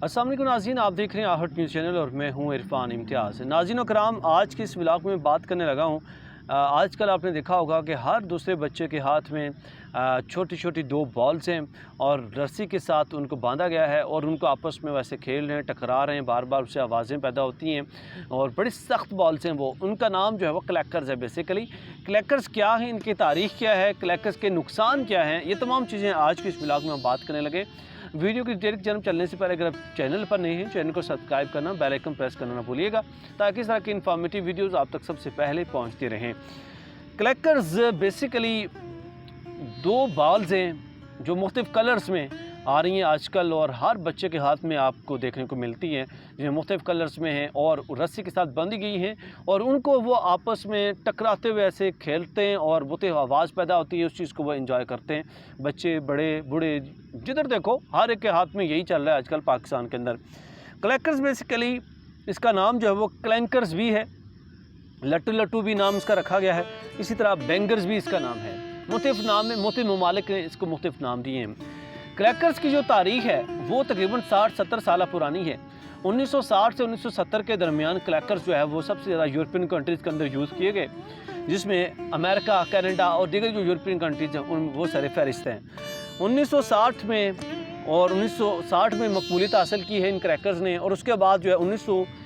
अस्सलाम वालेकुम नाज़रीन, आप देख रहे हैं आहट न्यूज़ चैनल और मैं हूं इरफान इम्तियाज़। नाज़रीन कराम, आज के इस व्लॉग में बात करने लगा हूं। आजकल आपने देखा होगा कि हर दूसरे बच्चे के हाथ में छोटी छोटी दो बॉल्स हैं और रस्सी के साथ उनको बांधा गया है और उनको आपस में वैसे खेल रहे हैं, टकरा रहे हैं, बार बार उससे आवाज़ें पैदा होती हैं और बड़ी सख्त बॉल्स हैं वो। उनका नाम जो है वो क्लैकर्स है। बेसिकली क्लैकर्स क्या हैं, इनकी तारीख़ क्या है, क्लैकर्स के नुकसान क्या हैं, ये तमाम चीज़ें आज के इस व्लॉग में हम बात करने लगे। वीडियो की डायरेक्ट जन्म चलने से पहले अगर आप चैनल पर नहीं हैं, चैनल को सब्सक्राइब करना, बेल आइकन प्रेस करना ना भूलिएगा ताकि इस तरह की इन्फॉर्मेटिव वीडियोस आप तक सबसे पहले पहुंचती रहें। क्लैकर्स बेसिकली दो बॉल्स हैं जो मुख्तलिफ कलर्स में आ रही हैं आजकल और हर बच्चे के हाथ में आपको देखने को मिलती हैं, जो मुख्तलिफ कलर्स में हैं और रस्सी के साथ बंधी गई हैं और उनको वो आपस में टकराते हुए ऐसे खेलते हैं और बहुत आवाज़ पैदा होती है, उस चीज़ को वो एंजॉय करते हैं। बच्चे, बड़े, बूढ़े, जिधर देखो हर एक के हाथ में यही चल रहा है आजकल पाकिस्तान के अंदर। क्लैकर्स बेसिकली इसका नाम जो है वो क्लैंकर्स भी है, लट्टू लट्टू भी नाम इसका रखा गया है, इसी तरह बैंगर्स भी इसका नाम है। मुख्तलिफ नाम में मुख्तलिफ ममालिक ने इसको मुख्तलिफ नाम दिए हैं। क्लैकर्स की जो तारीख़ है वो तकरीबन 60-70 साल पुरानी है। 1960 से 1970 के दरमियान क्लैकर्स जो है वो सबसे ज़्यादा यूरोपियन कंट्रीज़ के अंदर यूज़ किए गए, जिसमें अमेरिका, कनाडा और दीगर जो यूरोपियन कंट्रीज़ हैं उन वो सारे फहरिस्त हैं। 1960 में और 1960 में मकबूलियत हासिल की है इन क्रैकर्स ने और उसके बाद जो है 1908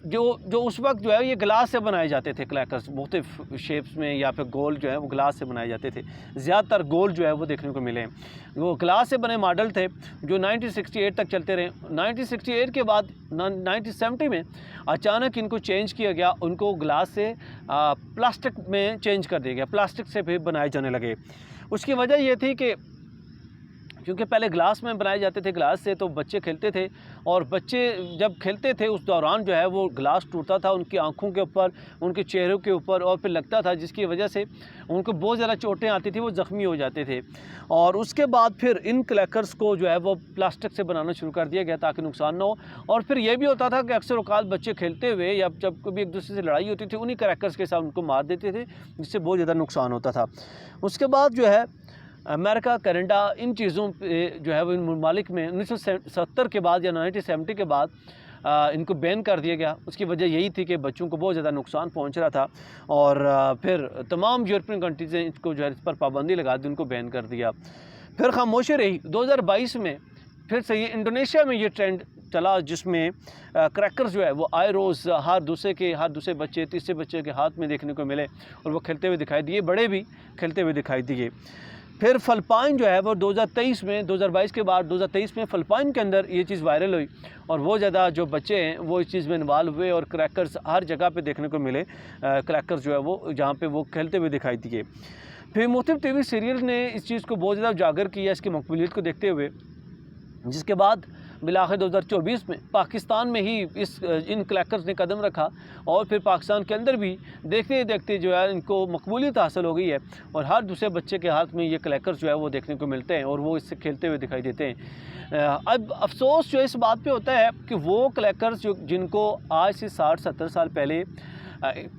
जो उस वक्त जो है ये ग्लास से बनाए जाते थे क्लैकर्स, मुख्तलिफ शेप्स में या फिर गोल जो है वो ग्लास से बनाए जाते थे। ज़्यादातर गोल जो है वो देखने को मिले, वो ग्लास से बने मॉडल थे जो 1968 तक चलते रहे। 1968 के बाद 1970 में अचानक इनको चेंज किया गया, उनको ग्लास से प्लास्टिक में चेंज कर दिया गया, प्लास्टिक से फिर बनाए जाने लगे। उसकी वजह ये थी कि क्योंकि पहले ग्लास में बनाए जाते थे, ग्लास से तो बच्चे खेलते थे और बच्चे जब खेलते थे उस दौरान जो है वो ग्लास टूटता था उनकी आंखों के ऊपर, उनके चेहरों के ऊपर और फिर लगता था, जिसकी वजह से उनको बहुत ज़्यादा चोटें आती थी, वो ज़ख्मी हो जाते थे। और उसके बाद फिर इन क्लैकर्स को जो है वो प्लास्टिक से बनाना शुरू कर दिया गया ताकि नुकसान ना हो। और फिर ये भी होता था कि अक्सर औकात बच्चे खेलते हुए या जब कभी एक दूसरे से लड़ाई होती थी उन्हीं क्रैकर्स के साथ उनको मार देते थे, जिससे बहुत ज़्यादा नुकसान होता था। उसके बाद जो है अमेरिका, कनाडा, इन चीज़ों पे जो है वो इन ममालिक में 1970 के बाद या 1970 के बाद इनको बैन कर दिया गया। उसकी वजह यही थी कि बच्चों को बहुत ज़्यादा नुकसान पहुंच रहा था और फिर तमाम यूरोपियन कंट्रीज़ ने इसको जो है इस पर पाबंदी लगा दी, उनको बैन कर दिया। फिर खामोशी रही। 2022 में फिर से ये इंडोनेशिया में ये ट्रेंड चला, जिसमें क्रैकर्स जो है वो आए रोज़ हर दूसरे बच्चे, तीसरे बच्चे के हाथ में देखने को मिले और वो खेलते हुए दिखाई दिए, बड़े भी खेलते हुए दिखाई दिए। फिर फ़िलिपाइन जो है वो 2023 में, 2022 के बाद 2023 में फ़िलिपाइन के अंदर ये चीज़ वायरल हुई और वो ज़्यादा जो बच्चे हैं वो इस चीज़ में इन्वॉल्व हुए और क्रैकर्स हर जगह पे देखने को मिले। क्रैकर्स जो है वो जहाँ पे वो खेलते हुए दिखाई दिए। फिर मुख्तलिफ टीवी सीरियल ने इस चीज़ को बहुत ज़्यादा उजागर किया इसकी मकबूलियत को देखते हुए, जिसके बाद बिलाखिर 2024 में पाकिस्तान में ही इन क्लैकर्स ने कदम रखा और फिर पाकिस्तान के अंदर भी देखते देखते जो है इनको मकबूलियत हासिल हो गई है और हर दूसरे बच्चे के हाथ में ये क्लैकर्स जो है वो देखने को मिलते हैं और वो इससे खेलते हुए दिखाई देते हैं। अब अफसोस जो इस बात पे होता है कि वो क्लैकर्स जिनको आज से 60-70 साल पहले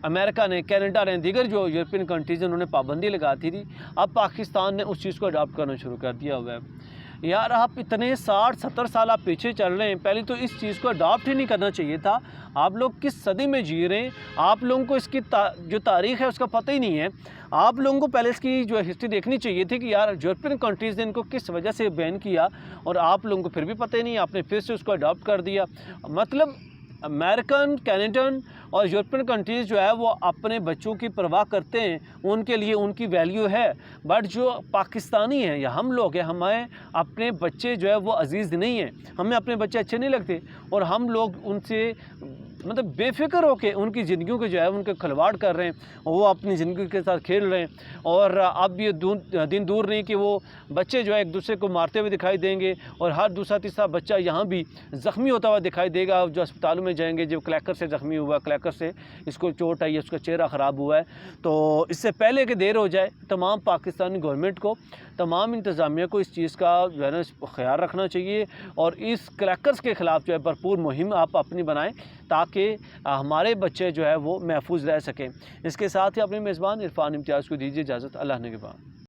अमेरिका ने, कनाडा ने, दीगर जो यूरोपियन कंट्रीज़ उन्होंने पाबंदी लगाती थी, अब पाकिस्तान ने उस चीज़ को अडॉप्ट करना शुरू कर दिया हुआ है। यार आप इतने 60-70 साल आप पीछे चल रहे हैं, पहले तो इस चीज़ को अडॉप्ट ही नहीं करना चाहिए था। आप लोग किस सदी में जी रहे हैं, आप लोगों को इसकी जो तारीख़ है उसका पता ही नहीं है। आप लोगों को पहले इसकी जो हिस्ट्री देखनी चाहिए थी कि यार यूरोपियन कंट्रीज़ ने इनको किस वजह से बैन किया और आप लोगों को फिर भी पता ही नहीं, आपने फिर से उसको अडॉप्ट कर दिया। मतलब अमेरिकन, कैनेडियन और यूरोपियन कंट्रीज़ जो है वो अपने बच्चों की परवाह करते हैं, उनके लिए उनकी वैल्यू है। बट जो पाकिस्तानी हैं या हम लोग हैं, हमें अपने बच्चे जो है वो अजीज़ नहीं हैं, हमें अपने बच्चे अच्छे नहीं लगते और हम लोग उनसे मतलब बेफिक्र होकर उनकी ज़िंदगियों के जो है उनके खिलवाड़ कर रहे हैं, वो अपनी ज़िंदगी के साथ खेल रहे हैं। और अब ये दिन दूर नहीं कि वो बच्चे जो है एक दूसरे को मारते हुए दिखाई देंगे और हर दूसरा तीसरा बच्चा यहाँ भी ज़ख्मी होता हुआ दिखाई देगा। जो अस्पतालों में जाएंगे, जो क्लैकर से ज़ख्मी हुआ, क्लैकर से इसको चोट आई है, उसका चेहरा ख़राब हुआ है, तो इससे पहले कि देर हो जाए तमाम पाकिस्तानी गवर्नमेंट को, तमाम इंतज़ामिया को इस चीज़ का जो है ना ख्याल रखना चाहिए और इस क्रैकर्स के ख़िलाफ़ जो है भरपूर मुहिम आप अपनी बनाएं ताकि हमारे बच्चे जो है वो महफूज रह सकें। इसके साथ ही अपने मेज़बान इरफान इम्तियाज़ को दीजिए इजाज़त। अल्लाह ने के बाद।